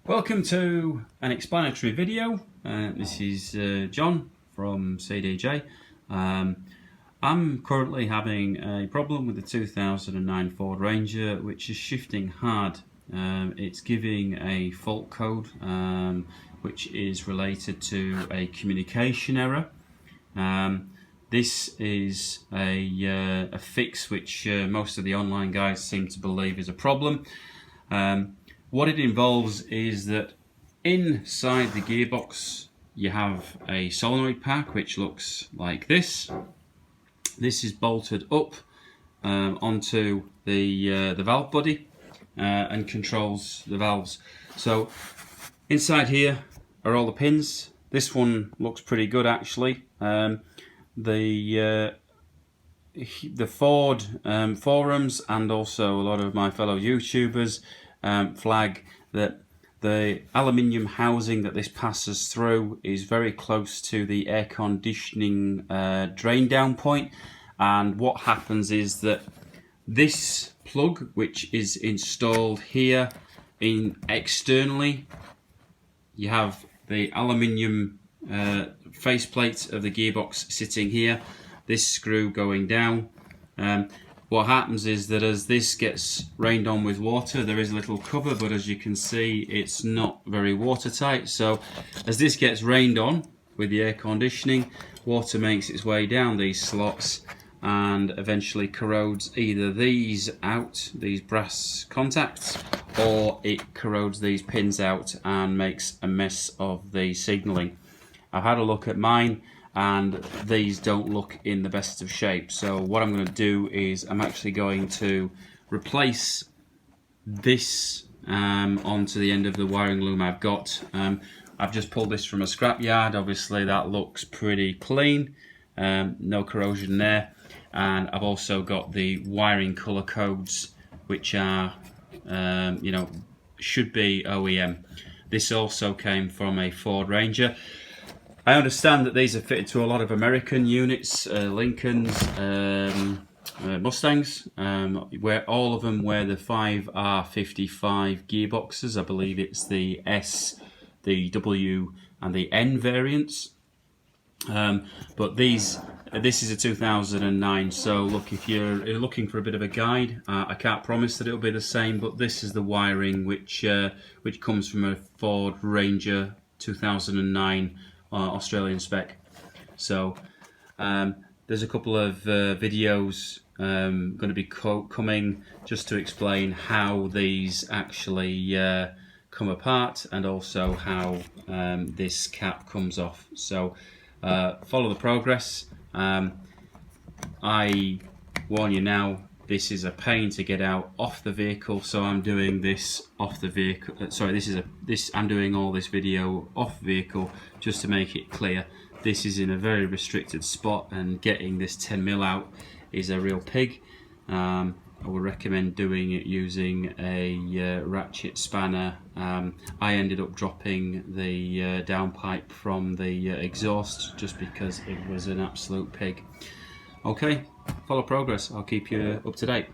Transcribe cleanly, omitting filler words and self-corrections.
Welcome to an explanatory video. This is John from CDJ. I'm currently having a problem with the 2009 Ford Ranger, which is shifting hard. It's giving a fault code which is related to a communication error. This is a fix which most of the online guys seem to believe is a problem. What it involves is that inside the gearbox you have a solenoid pack which looks like this. This is bolted up onto the valve body and controls the valves. So inside here are all the pins. This one looks pretty good actually. The Ford forums and also a lot of my fellow YouTubers flag that the aluminium housing that this passes through is very close to the air conditioning drain down point, and what happens is that this plug, which is installed here externally, you have the aluminium faceplate of the gearbox sitting here, this screw going down. What happens is that as this gets rained on with water, there is a little cover, but as you can see it's not very watertight. So as this gets rained on with the air conditioning, water makes its way down these slots and eventually corrodes either these out, these brass contacts, or it corrodes these pins out and makes a mess of the signalling. I've had a look at mine and these don't look in the best of shape. So what I'm going to do is I'm actually going to replace this onto the end of the wiring loom I've got. I've just pulled this from a scrapyard. Obviously that looks pretty clean, no corrosion there, and I've also got the wiring colour codes which are should be OEM. This also came from a Ford Ranger. I understand that these are fitted to a lot of American units, Lincolns, Mustangs, where all of them wear the 5R55 gearboxes. I believe it's the S, the W and the N variants. But this is a 2009, so look, if you're looking for a bit of a guide, I can't promise that it'll be the same, but this is the wiring which comes from a Ford Ranger 2009 Australian spec. So there's a couple of videos going to be coming just to explain how these actually come apart and also how this cap comes off. So follow the progress. I warn you now, this is a pain to get out off the vehicle, so I'm doing this off the vehicle. I'm doing all this video off vehicle just to make it clear. This is in a very restricted spot, and getting this 10mm out is a real pig. I would recommend doing it using a ratchet spanner. I ended up dropping the downpipe from the exhaust just because it was an absolute pig. Okay, follow progress. I'll keep you up to date.